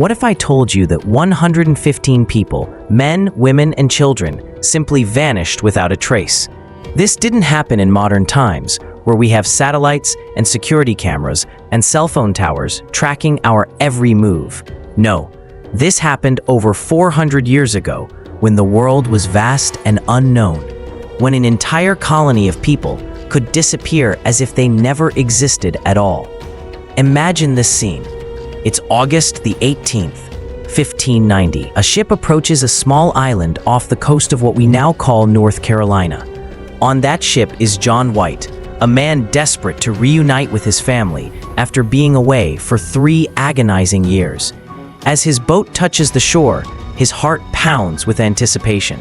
What if I told you that 115 people, men, women, and children, simply vanished without a trace? This didn't happen in modern times, where we have satellites and security cameras and cell phone towers tracking our every move. No, this happened over 400 years ago, when the world was vast and unknown, when an entire colony of people could disappear as if they never existed at all. Imagine this scene. It's August the 18th, 1590. A ship approaches a small island off the coast of what we now call North Carolina. On that ship is John White, a man desperate to reunite with his family after being away for 3 agonizing years. As his boat touches the shore, his heart pounds with anticipation.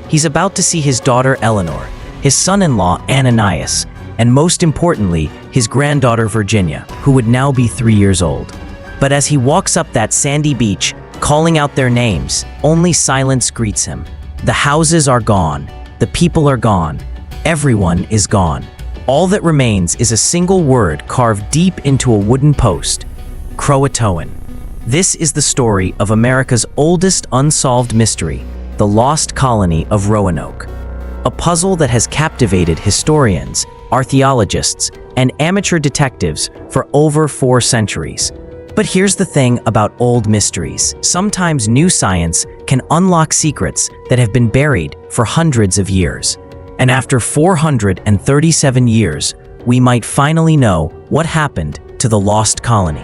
He's about to see his daughter Eleanor, his son-in-law Ananias, and most importantly, his granddaughter Virginia, who would now be 3 years old. But as he walks up that sandy beach, calling out their names, only silence greets him. The houses are gone. The people are gone. Everyone is gone. All that remains is a single word carved deep into a wooden post: CROATOAN. This is the story of America's oldest unsolved mystery, the Lost Colony of Roanoke. A puzzle that has captivated historians, archaeologists, and amateur detectives for over 4 centuries. But here's the thing about old mysteries. Sometimes new science can unlock secrets that have been buried for hundreds of years. And after 437 years, we might finally know what happened to the lost colony.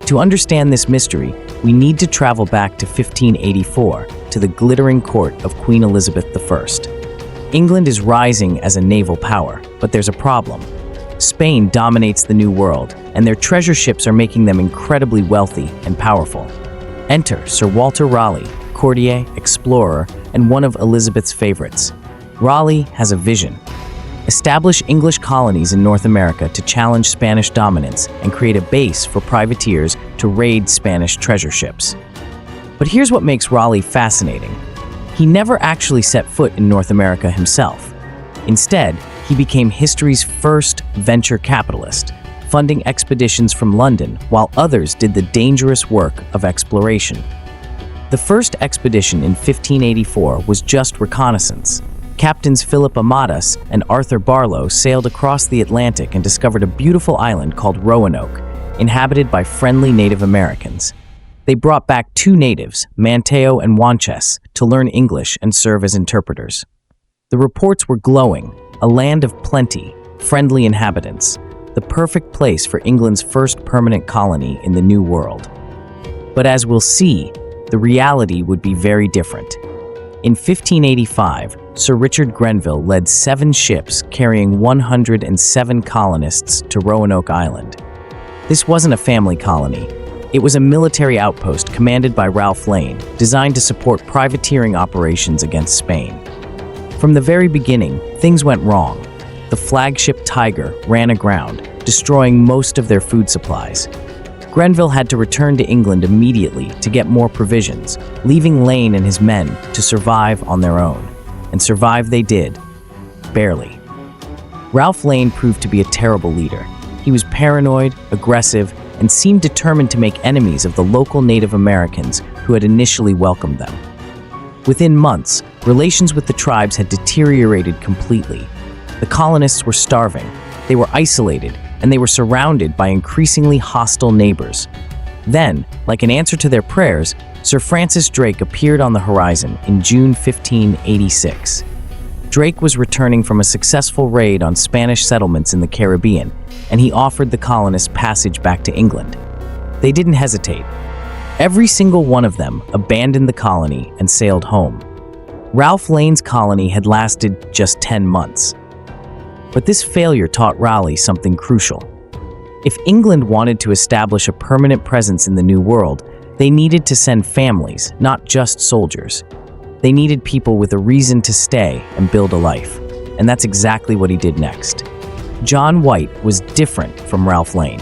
To understand this mystery, we need to travel back to 1584, to the glittering court of Queen Elizabeth I. England is rising as a naval power, but there's a problem. Spain dominates the New World, and their treasure ships are making them incredibly wealthy and powerful. Enter Sir Walter Raleigh, courtier, explorer, and one of Elizabeth's favorites. Raleigh has a vision: establish English colonies in North America to challenge Spanish dominance and create a base for privateers to raid Spanish treasure ships. But here's what makes Raleigh fascinating. He never actually set foot in North America himself. Instead, he became history's first venture capitalist, funding expeditions from London while others did the dangerous work of exploration. The first expedition in 1584 was just reconnaissance. Captains Philip Amadas and Arthur Barlow sailed across the Atlantic and discovered a beautiful island called Roanoke, inhabited by friendly Native Americans. They brought back 2 natives, Manteo and Wanches, to learn English and serve as interpreters. The reports were glowing: a land of plenty, friendly inhabitants, the perfect place for England's first permanent colony in the New World. But as we'll see, the reality would be very different. In 1585, Sir Richard Grenville led 7 ships carrying 107 colonists to Roanoke Island. This wasn't a family colony. It was a military outpost commanded by Ralph Lane, designed to support privateering operations against Spain. From the very beginning, things went wrong. The flagship Tiger ran aground, destroying most of their food supplies. Grenville had to return to England immediately to get more provisions, leaving Lane and his men to survive on their own. And survive they did. Barely. Ralph Lane proved to be a terrible leader. He was paranoid, aggressive, and seemed determined to make enemies of the local Native Americans who had initially welcomed them. Within months, relations with the tribes had deteriorated completely. The colonists were starving, they were isolated, and they were surrounded by increasingly hostile neighbors. Then, like an answer to their prayers, Sir Francis Drake appeared on the horizon in June 1586. Drake was returning from a successful raid on Spanish settlements in the Caribbean, and he offered the colonists passage back to England. They didn't hesitate. Every single one of them abandoned the colony and sailed home. Ralph Lane's colony had lasted just 10 months. But this failure taught Raleigh something crucial. If England wanted to establish a permanent presence in the New World, they needed to send families, not just soldiers. They needed people with a reason to stay and build a life. And that's exactly what he did next. John White was different from Ralph Lane.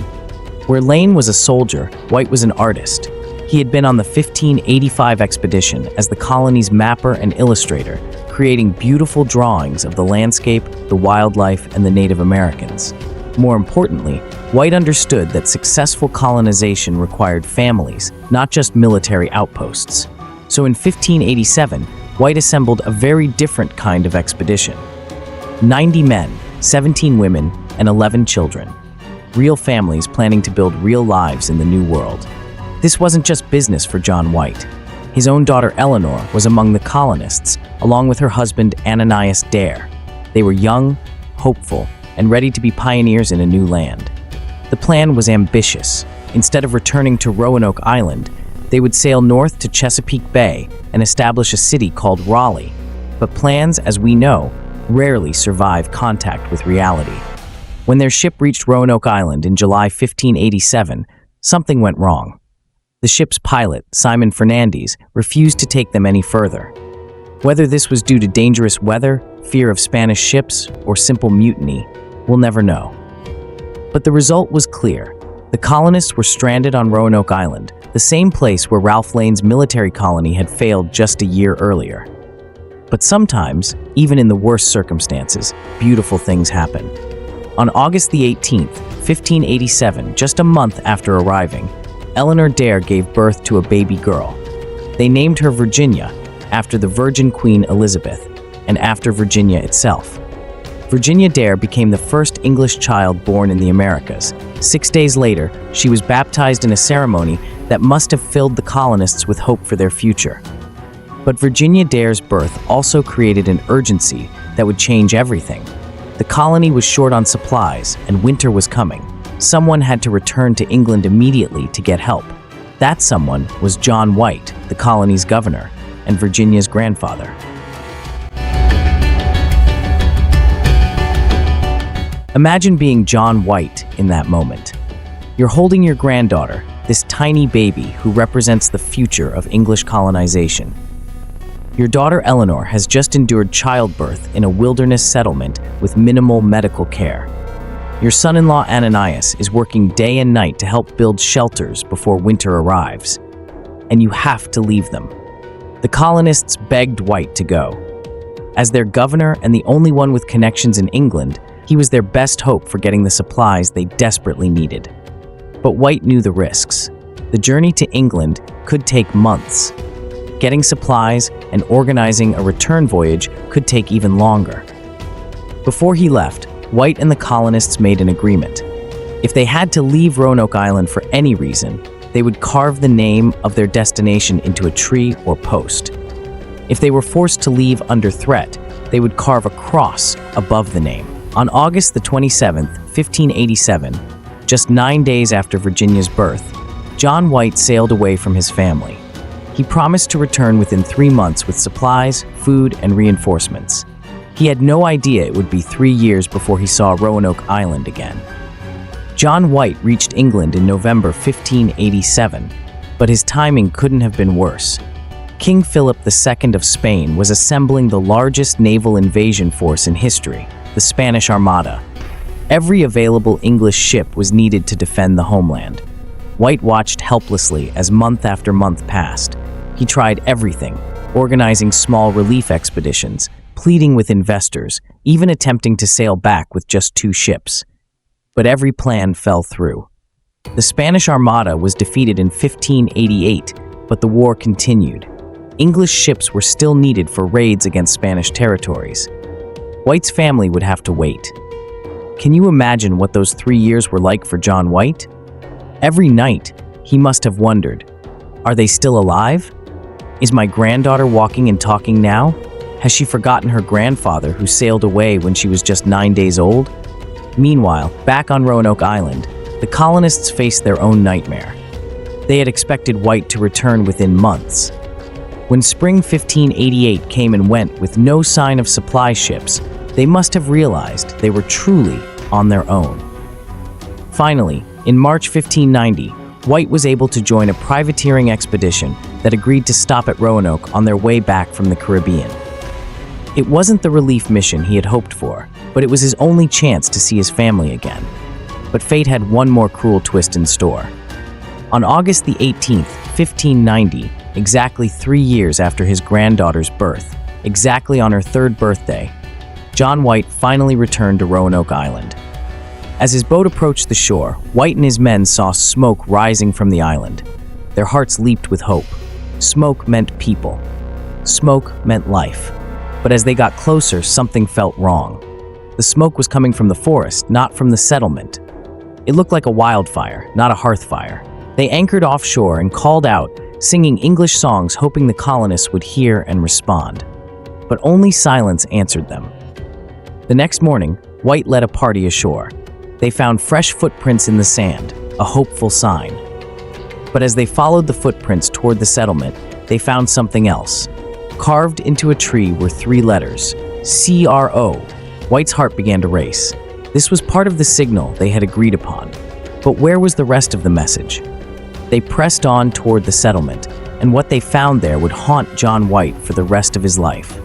Where Lane was a soldier, White was an artist. He had been on the 1585 expedition as the colony's mapper and illustrator, creating beautiful drawings of the landscape, the wildlife, and the Native Americans. More importantly, White understood that successful colonization required families, not just military outposts. So in 1587, White assembled a very different kind of expedition. 90 men, 17 women, and 11 children. Real families planning to build real lives in the New World. This wasn't just business for John White. His own daughter Eleanor was among the colonists, along with her husband Ananias Dare. They were young, hopeful, and ready to be pioneers in a new land. The plan was ambitious. Instead of returning to Roanoke Island, they would sail north to Chesapeake Bay and establish a city called Raleigh. But plans, as we know, rarely survive contact with reality. When their ship reached Roanoke Island in July 1587, something went wrong. The ship's pilot, Simon Fernandez, refused to take them any further. Whether this was due to dangerous weather, fear of Spanish ships, or simple mutiny, we'll never know. But the result was clear. The colonists were stranded on Roanoke Island, the same place where Ralph Lane's military colony had failed just a year earlier. But sometimes, even in the worst circumstances, beautiful things happen. On August the 18th, 1587, just a month after arriving, Eleanor Dare gave birth to a baby girl. They named her Virginia, after the Virgin Queen Elizabeth, and after Virginia itself. Virginia Dare became the first English child born in the Americas. 6 days later, she was baptized in a ceremony that must have filled the colonists with hope for their future. But Virginia Dare's birth also created an urgency that would change everything. The colony was short on supplies, and winter was coming. Someone had to return to England immediately to get help. That someone was John White, the colony's governor, and Virginia's grandfather. Imagine being John White in that moment. You're holding your granddaughter, this tiny baby who represents the future of English colonization. Your daughter Eleanor has just endured childbirth in a wilderness settlement with minimal medical care. Your son-in-law Ananias is working day and night to help build shelters before winter arrives. And you have to leave them. The colonists begged White to go. As their governor and the only one with connections in England, he was their best hope for getting the supplies they desperately needed. But White knew the risks. The journey to England could take months. Getting supplies and organizing a return voyage could take even longer. Before he left, White and the colonists made an agreement. If they had to leave Roanoke Island for any reason, they would carve the name of their destination into a tree or post. If they were forced to leave under threat, they would carve a cross above the name. On August the 27th, 1587, just 9 days after Virginia's birth, John White sailed away from his family. He promised to return within 3 months with supplies, food, and reinforcements. He had no idea it would be 3 years before he saw Roanoke Island again. John White reached England in November 1587, but his timing couldn't have been worse. King Philip II of Spain was assembling the largest naval invasion force in history, the Spanish Armada. Every available English ship was needed to defend the homeland. White watched helplessly as month after month passed. He tried everything, organizing small relief expeditions, pleading with investors, even attempting to sail back with just 2 ships. But every plan fell through. The Spanish Armada was defeated in 1588, but the war continued. English ships were still needed for raids against Spanish territories. White's family would have to wait. Can you imagine what those 3 years were like for John White? Every night, he must have wondered, are they still alive? Is my granddaughter walking and talking now? Has she forgotten her grandfather who sailed away when she was just 9 days old? Meanwhile, back on Roanoke Island, the colonists faced their own nightmare. They had expected White to return within months. When spring 1588 came and went with no sign of supply ships, they must have realized they were truly on their own. Finally, in March 1590, White was able to join a privateering expedition that agreed to stop at Roanoke on their way back from the Caribbean. It wasn't the relief mission he had hoped for, but it was his only chance to see his family again. But fate had one more cruel twist in store. On August the 18th, 1590, exactly 3 years after his granddaughter's birth, exactly on her 3rd birthday, John White finally returned to Roanoke Island. As his boat approached the shore, White and his men saw smoke rising from the island. Their hearts leaped with hope. Smoke meant people. Smoke meant life. But as they got closer, something felt wrong. The smoke was coming from the forest, not from the settlement. It looked like a wildfire, not a hearth fire. They anchored offshore and called out, singing English songs, hoping the colonists would hear and respond. But only silence answered them. The next morning, White led a party ashore. They found fresh footprints in the sand, a hopeful sign. But as they followed the footprints toward the settlement, they found something else. Carved into a tree were 3 letters, CRO. White's heart began to race. This was part of the signal they had agreed upon. But where was the rest of the message? They pressed on toward the settlement, and what they found there would haunt John White for the rest of his life.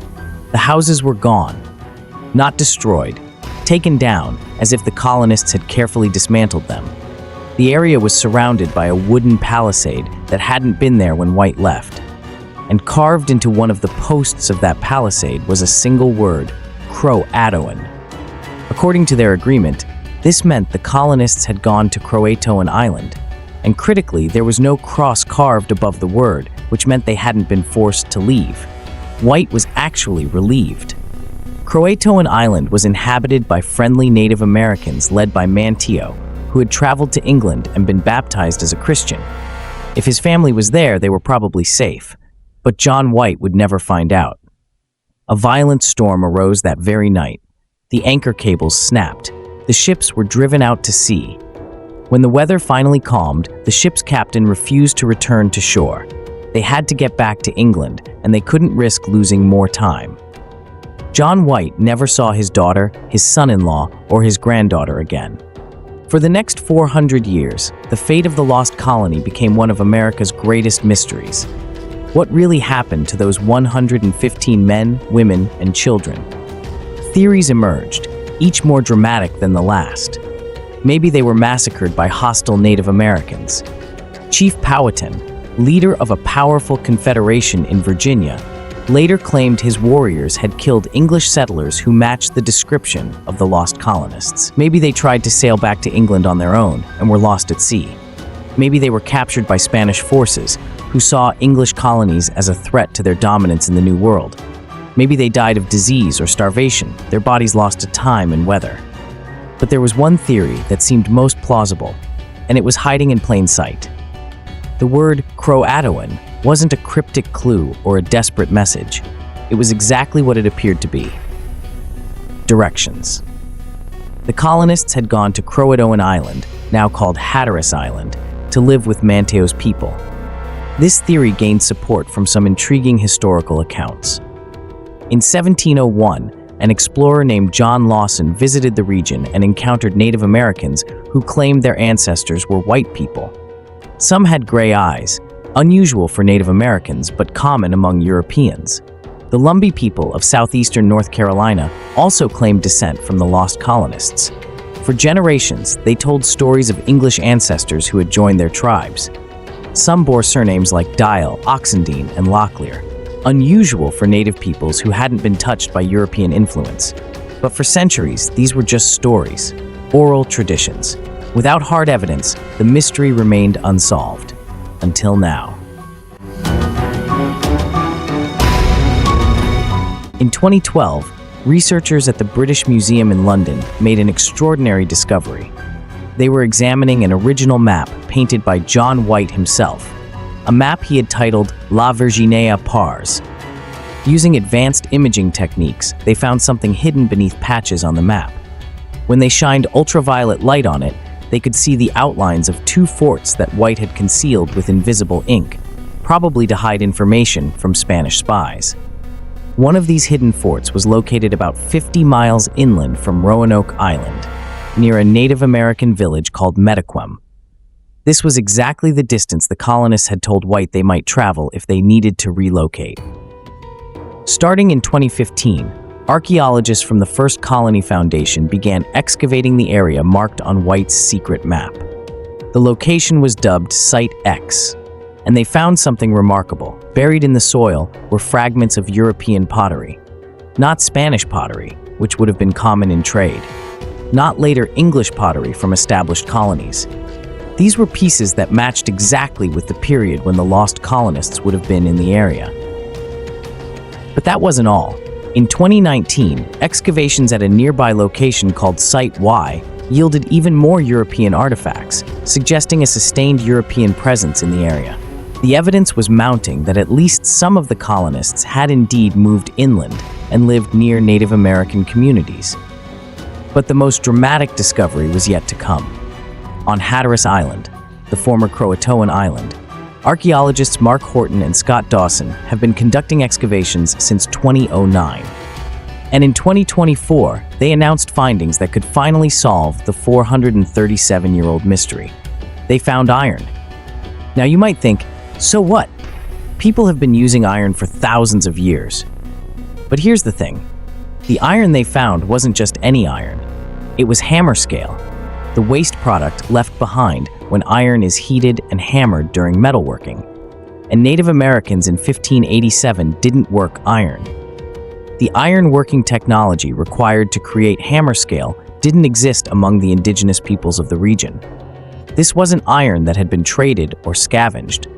The houses were gone, not destroyed, taken down as if the colonists had carefully dismantled them. The area was surrounded by a wooden palisade that hadn't been there when White left. And carved into one of the posts of that palisade was a single word, CROATOAN. According to their agreement, this meant the colonists had gone to CROATOAN Island, and critically, there was no cross carved above the word, which meant they hadn't been forced to leave. White was actually relieved. CROATOAN Island was inhabited by friendly Native Americans led by Manteo, who had traveled to England and been baptized as a Christian. If his family was there, they were probably safe, but John White would never find out. A violent storm arose that very night. The anchor cables snapped. The ships were driven out to sea. When the weather finally calmed, the ship's captain refused to return to shore. They had to get back to England, and they couldn't risk losing more time. John White never saw his daughter, his son-in-law, or his granddaughter again. For the next 400 years, the fate of the Lost Colony became one of America's greatest mysteries. What really happened to those 115 men, women, and children? Theories emerged, each more dramatic than the last. Maybe they were massacred by hostile Native Americans. Chief Powhatan, leader of a powerful confederation in Virginia, later claimed his warriors had killed English settlers who matched the description of the lost colonists. Maybe they tried to sail back to England on their own and were lost at sea. Maybe they were captured by Spanish forces who saw English colonies as a threat to their dominance in the New World. Maybe they died of disease or starvation, their bodies lost to time and weather. But there was one theory that seemed most plausible, and it was hiding in plain sight. The word CROATOAN wasn't a cryptic clue or a desperate message. It was exactly what it appeared to be. Directions. The colonists had gone to CROATOAN Island, now called Hatteras Island, to live with Manteo's people. This theory gained support from some intriguing historical accounts. In 1701, an explorer named John Lawson visited the region and encountered Native Americans who claimed their ancestors were white people. Some had gray eyes, unusual for Native Americans but common among Europeans. The Lumbee people of southeastern North Carolina also claimed descent from the lost colonists. For generations, they told stories of English ancestors who had joined their tribes. Some bore surnames like Dial, Oxendine, and Locklear, unusual for native peoples who hadn't been touched by European influence. But for centuries, these were just stories, oral traditions. Without hard evidence, the mystery remained unsolved. Until now. In 2012, researchers at the British Museum in London made an extraordinary discovery. They were examining an original map painted by John White himself, a map he had titled La Virginia Pars. Using advanced imaging techniques, they found something hidden beneath patches on the map. When they shined ultraviolet light on it, they could see the outlines of 2 forts that White had concealed with invisible ink, probably to hide information from Spanish spies. One of these hidden forts was located about 50 miles inland from Roanoke Island, near a Native American village called Metaquem. This was exactly the distance the colonists had told White they might travel if they needed to relocate. Starting in 2015, archaeologists from the First Colony Foundation began excavating the area marked on White's secret map. The location was dubbed Site X, and they found something remarkable. Buried in the soil were fragments of European pottery, not Spanish pottery, which would have been common in trade. not later English pottery from established colonies. These were pieces that matched exactly with the period when the lost colonists would have been in the area. But that wasn't all. In 2019, excavations at a nearby location called Site Y yielded even more European artifacts, suggesting a sustained European presence in the area. The evidence was mounting that at least some of the colonists had indeed moved inland and lived near Native American communities. But the most dramatic discovery was yet to come. On Hatteras Island, the former CROATOAN island, archaeologists Mark Horton and Scott Dawson have been conducting excavations since 2009. And in 2024, they announced findings that could finally solve the 437-year-old mystery. They found iron. Now you might think, so what? People have been using iron for thousands of years. But here's the thing. The iron they found wasn't just any iron. It was hammer scale, the waste product left behind when iron is heated and hammered during metalworking. And Native Americans in 1587 didn't work iron. The iron working technology required to create hammer scale didn't exist among the indigenous peoples of the region. This wasn't iron that had been traded or scavenged.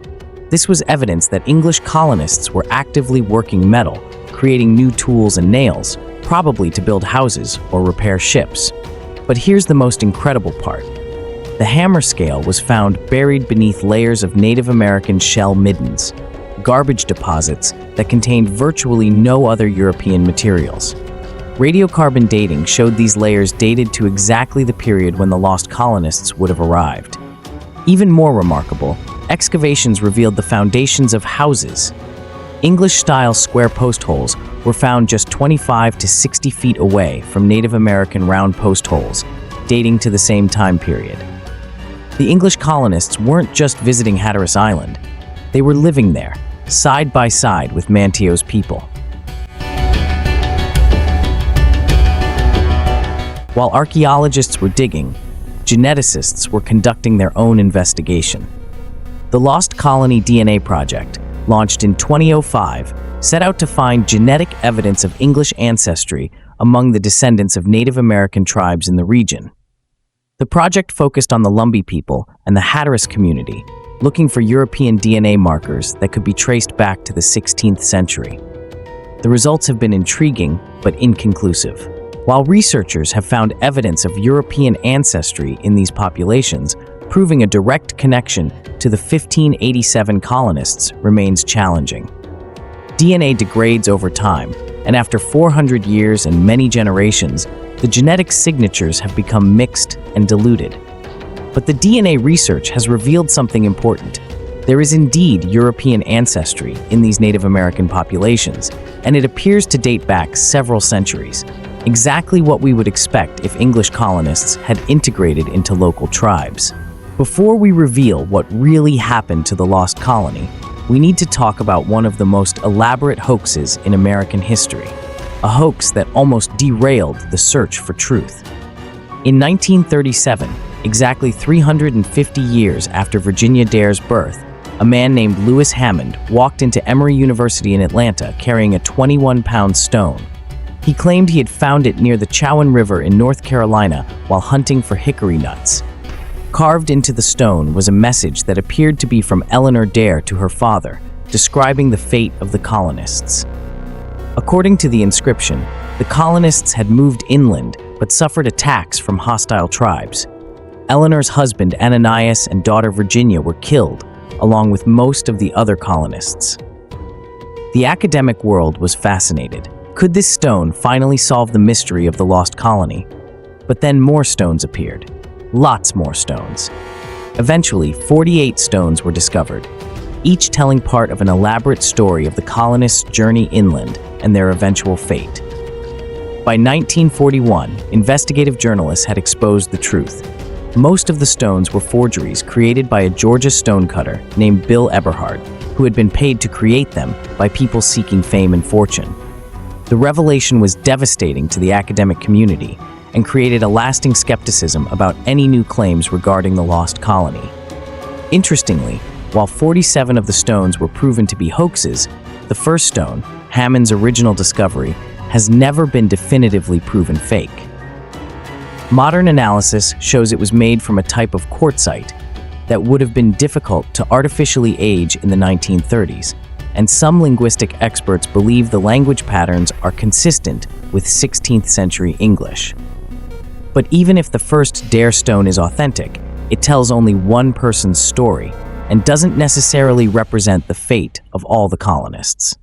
This was evidence that English colonists were actively working metal, creating new tools and nails, probably to build houses or repair ships. But here's the most incredible part. The hammer scale was found buried beneath layers of Native American shell middens, garbage deposits that contained virtually no other European materials. Radiocarbon dating showed these layers dated to exactly the period when the lost colonists would have arrived. Even more remarkable, excavations revealed the foundations of houses. English-style square post holes were found just 25 to 60 feet away from Native American round post holes, dating to the same time period. The English colonists weren't just visiting Hatteras Island. They were living there, side by side with Mantio's people. While archaeologists were digging, geneticists were conducting their own investigation. The Lost Colony DNA Project, launched in 2005, set out to find genetic evidence of English ancestry among the descendants of Native American tribes in the region. The project focused on the Lumbee people and the Hatteras community, looking for European DNA markers that could be traced back to the 16th century. The results have been intriguing but inconclusive. While researchers have found evidence of European ancestry in these populations, proving a direct connection to the 1587 colonists remains challenging. DNA degrades over time, and after 400 years and many generations, the genetic signatures have become mixed and diluted. But the DNA research has revealed something important. There is indeed European ancestry in these Native American populations, and it appears to date back several centuries, exactly what we would expect if English colonists had integrated into local tribes. Before we reveal what really happened to the Lost Colony, we need to talk about one of the most elaborate hoaxes in American history, a hoax that almost derailed the search for truth. In 1937, exactly 350 years after Virginia Dare's birth, a man named Lewis Hammond walked into Emory University in Atlanta carrying a 21-pound stone. He claimed he had found it near the Chowan River in North Carolina while hunting for hickory nuts. Carved into the stone was a message that appeared to be from Eleanor Dare to her father, describing the fate of the colonists. According to the inscription, the colonists had moved inland but suffered attacks from hostile tribes. Eleanor's husband Ananias and daughter Virginia were killed, along with most of the other colonists. The academic world was fascinated. Could this stone finally solve the mystery of the lost colony? But then more stones appeared. Lots more stones. Eventually, 48 stones were discovered, each telling part of an elaborate story of the colonists' journey inland and their eventual fate. By 1941, investigative journalists had exposed the truth. Most of the stones were forgeries created by a Georgia stonecutter named Bill Eberhard, who had been paid to create them by people seeking fame and fortune. The revelation was devastating to the academic community and created a lasting skepticism about any new claims regarding the lost colony. Interestingly, while 47 of the stones were proven to be hoaxes, the first stone, Hammond's original discovery, has never been definitively proven fake. Modern analysis shows it was made from a type of quartzite that would have been difficult to artificially age in the 1930s, and some linguistic experts believe the language patterns are consistent with 16th century English. But even if the first Dare stone is authentic, it tells only one person's story and doesn't necessarily represent the fate of all the colonists.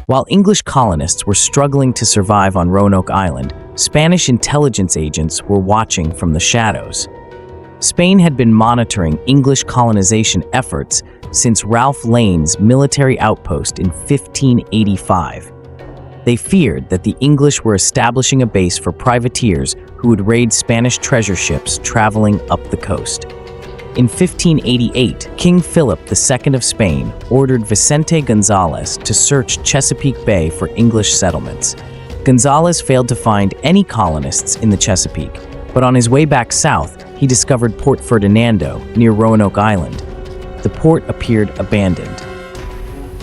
While English colonists were struggling to survive on Roanoke Island, Spanish intelligence agents were watching from the shadows. Spain had been monitoring English colonization efforts since Ralph Lane's military outpost in 1585. They feared that the English were establishing a base for privateers who would raid Spanish treasure ships traveling up the coast. In 1588, King Philip II of Spain ordered Vicente Gonzalez to search Chesapeake Bay for English settlements. Gonzalez failed to find any colonists in the Chesapeake, but on his way back south, he discovered Port Ferdinando near Roanoke Island. The port appeared abandoned.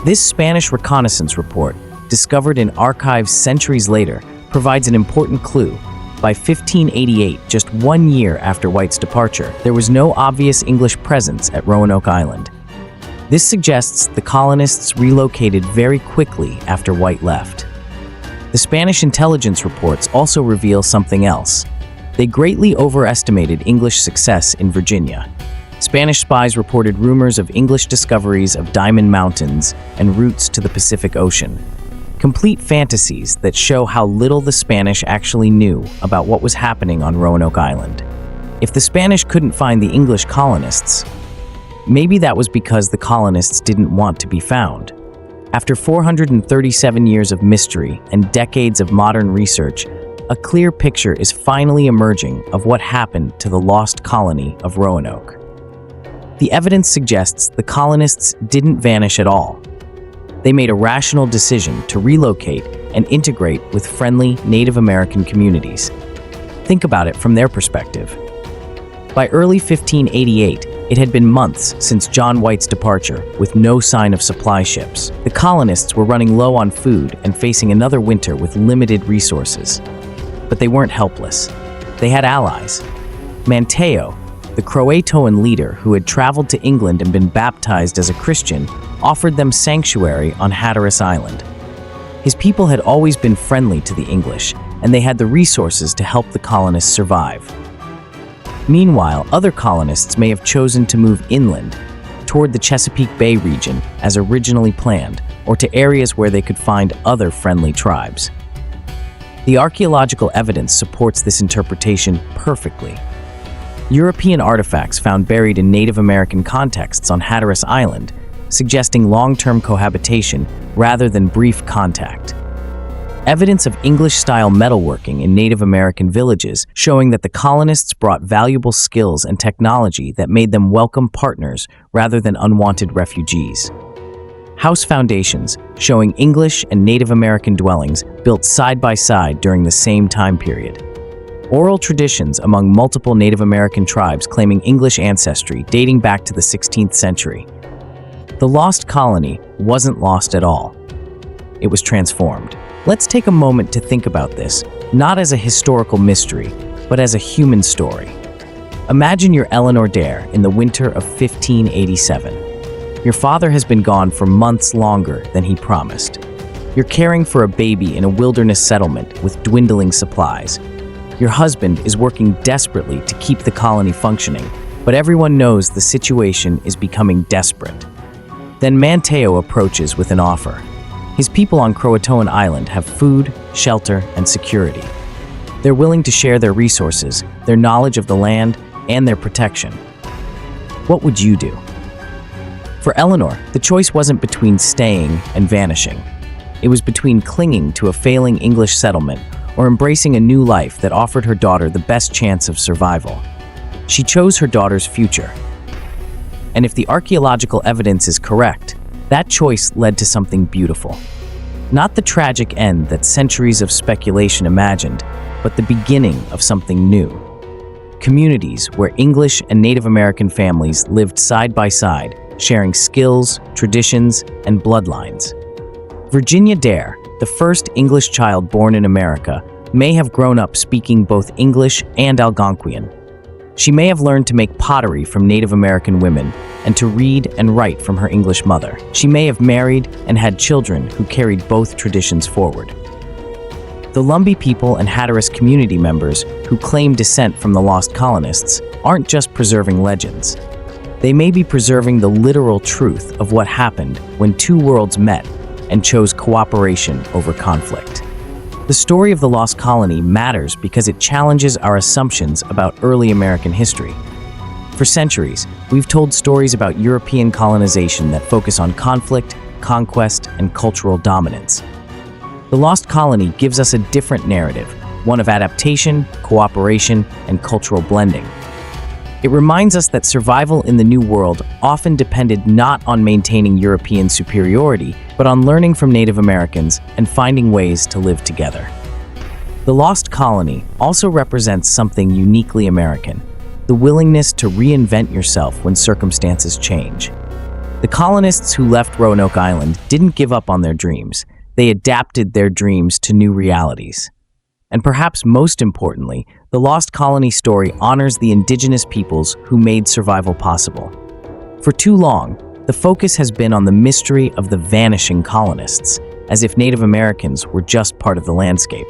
This Spanish reconnaissance report, discovered in archives centuries later, provides an important clue. By 1588, just 1 year after White's departure, there was no obvious English presence at Roanoke Island. This suggests the colonists relocated very quickly after White left. The Spanish intelligence reports also reveal something else. They greatly overestimated English success in Virginia. Spanish spies reported rumors of English discoveries of Diamond Mountains and routes to the Pacific Ocean. Complete fantasies that show how little the Spanish actually knew about what was happening on Roanoke Island. If the Spanish couldn't find the English colonists, maybe that was because the colonists didn't want to be found. After 437 years of mystery and decades of modern research, a clear picture is finally emerging of what happened to the lost colony of Roanoke. The evidence suggests the colonists didn't vanish at all. They made a rational decision to relocate and integrate with friendly Native American communities. Think about it from their perspective. By early 1588, it had been months since John White's departure, with no sign of supply ships. The colonists were running low on food and facing another winter with limited resources. But they weren't helpless. They had allies. Manteo, the CROATOAN leader who had traveled to England and been baptized as a Christian, offered them sanctuary on Hatteras Island. His people had always been friendly to the English, and they had the resources to help the colonists survive. Meanwhile, other colonists may have chosen to move inland, toward the Chesapeake Bay region as originally planned, or to areas where they could find other friendly tribes. The archaeological evidence supports this interpretation perfectly. European artifacts found buried in Native American contexts on Hatteras Island, suggesting long-term cohabitation rather than brief contact. Evidence of English-style metalworking in Native American villages showing that the colonists brought valuable skills and technology that made them welcome partners rather than unwanted refugees. House foundations showing English and Native American dwellings built side by side during the same time period. Oral traditions among multiple Native American tribes claiming English ancestry dating back to the 16th century. The lost colony wasn't lost at all. It was transformed. Let's take a moment to think about this, not as a historical mystery, but as a human story. Imagine you're Eleanor Dare in the winter of 1587. Your father has been gone for months longer than he promised. You're caring for a baby in a wilderness settlement with dwindling supplies. Your husband is working desperately to keep the colony functioning, but everyone knows the situation is becoming desperate. Then Manteo approaches with an offer. His people on CROATOAN Island have food, shelter, and security. They're willing to share their resources, their knowledge of the land, and their protection. What would you do? For Eleanor, the choice wasn't between staying and vanishing. It was between clinging to a failing English settlement or embracing a new life that offered her daughter the best chance of survival. She chose her daughter's future. And if the archaeological evidence is correct, that choice led to something beautiful. Not the tragic end that centuries of speculation imagined, but the beginning of something new. Communities where English and Native American families lived side by side, sharing skills, traditions, and bloodlines. Virginia Dare, the first English child born in America, may have grown up speaking both English and Algonquian. She may have learned to make pottery from Native American women and to read and write from her English mother. She may have married and had children who carried both traditions forward. The Lumbee people and Hatteras community members who claim descent from the lost colonists aren't just preserving legends. They may be preserving the literal truth of what happened when two worlds met and chose cooperation over conflict. The story of the Lost Colony matters because it challenges our assumptions about early American history. For centuries, we've told stories about European colonization that focus on conflict, conquest, and cultural dominance. The Lost Colony gives us a different narrative, one of adaptation, cooperation, and cultural blending. It reminds us that survival in the New World often depended not on maintaining European superiority, but on learning from Native Americans and finding ways to live together. The Lost Colony also represents something uniquely American, the willingness to reinvent yourself when circumstances change. The colonists who left Roanoke Island didn't give up on their dreams. They adapted their dreams to new realities. And perhaps most importantly, the Lost Colony story honors the indigenous peoples who made survival possible. For too long, the focus has been on the mystery of the vanishing colonists, as if Native Americans were just part of the landscape.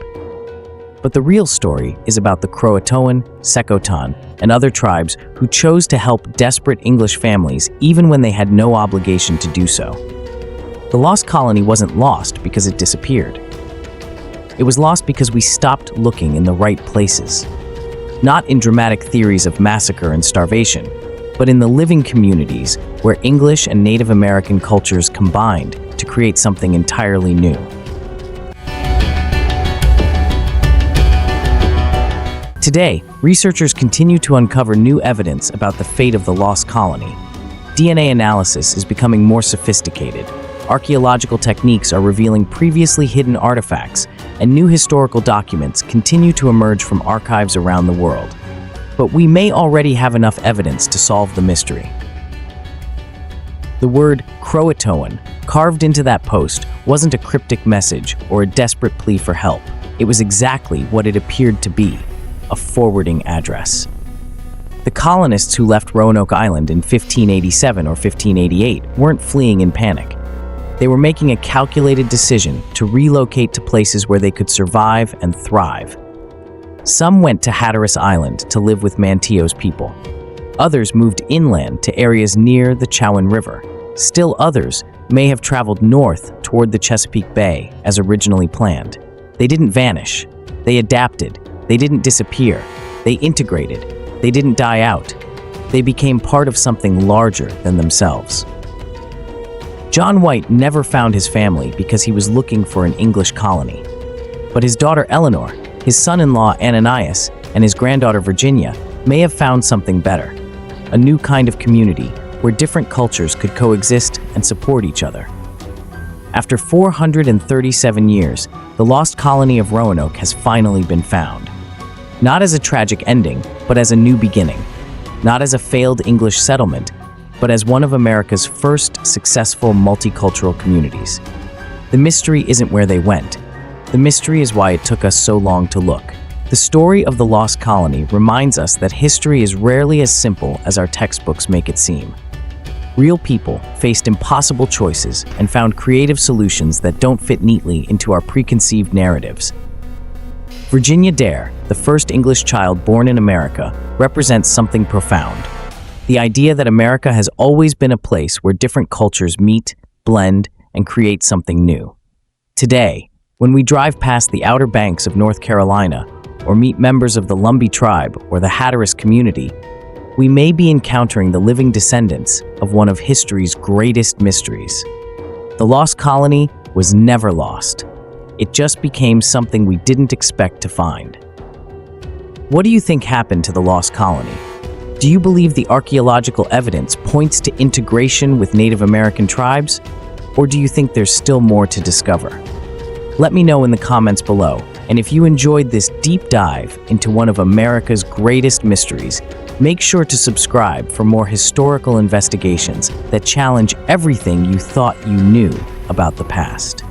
But the real story is about the CROATOAN, CROATOAN, and other tribes who chose to help desperate English families even when they had no obligation to do so. The Lost Colony wasn't lost because it disappeared. It was lost because we stopped looking in the right places. Not in dramatic theories of massacre and starvation, but in the living communities where English and Native American cultures combined to create something entirely new. Today, researchers continue to uncover new evidence about the fate of the Lost Colony. DNA analysis is becoming more sophisticated. Archaeological techniques are revealing previously hidden artifacts, and new historical documents continue to emerge from archives around the world. But we may already have enough evidence to solve the mystery. The word CROATOAN carved into that post wasn't a cryptic message or a desperate plea for help. It was exactly what it appeared to be, a forwarding address. The colonists who left Roanoke Island in 1587 or 1588 weren't fleeing in panic. They were making a calculated decision to relocate to places where they could survive and thrive. Some went to Hatteras Island to live with Manteo's people. Others moved inland to areas near the Chowan River. Still others may have traveled north toward the Chesapeake Bay as originally planned. They didn't vanish. They adapted. They didn't disappear. They integrated. They didn't die out. They became part of something larger than themselves. John White never found his family because he was looking for an English colony. But his daughter Eleanor, his son-in-law Ananias, and his granddaughter Virginia may have found something better, a new kind of community where different cultures could coexist and support each other. After 437 years, the Lost Colony of Roanoke has finally been found. Not as a tragic ending, but as a new beginning. Not as a failed English settlement, but as one of America's first successful multicultural communities. The mystery isn't where they went. The mystery is why it took us so long to look. The story of the Lost Colony reminds us that history is rarely as simple as our textbooks make it seem. Real people faced impossible choices and found creative solutions that don't fit neatly into our preconceived narratives. Virginia Dare, the first English child born in America, represents something profound. The idea that America has always been a place where different cultures meet, blend, and create something new. Today, when we drive past the Outer Banks of North Carolina or meet members of the Lumbee tribe or the Hatteras community, we may be encountering the living descendants of one of history's greatest mysteries. The Lost Colony was never lost. It just became something we didn't expect to find. What do you think happened to the Lost Colony? Do you believe the archaeological evidence points to integration with Native American tribes? Or do you think there's still more to discover? Let me know in the comments below. And if you enjoyed this deep dive into one of America's greatest mysteries, make sure to subscribe for more historical investigations that challenge everything you thought you knew about the past.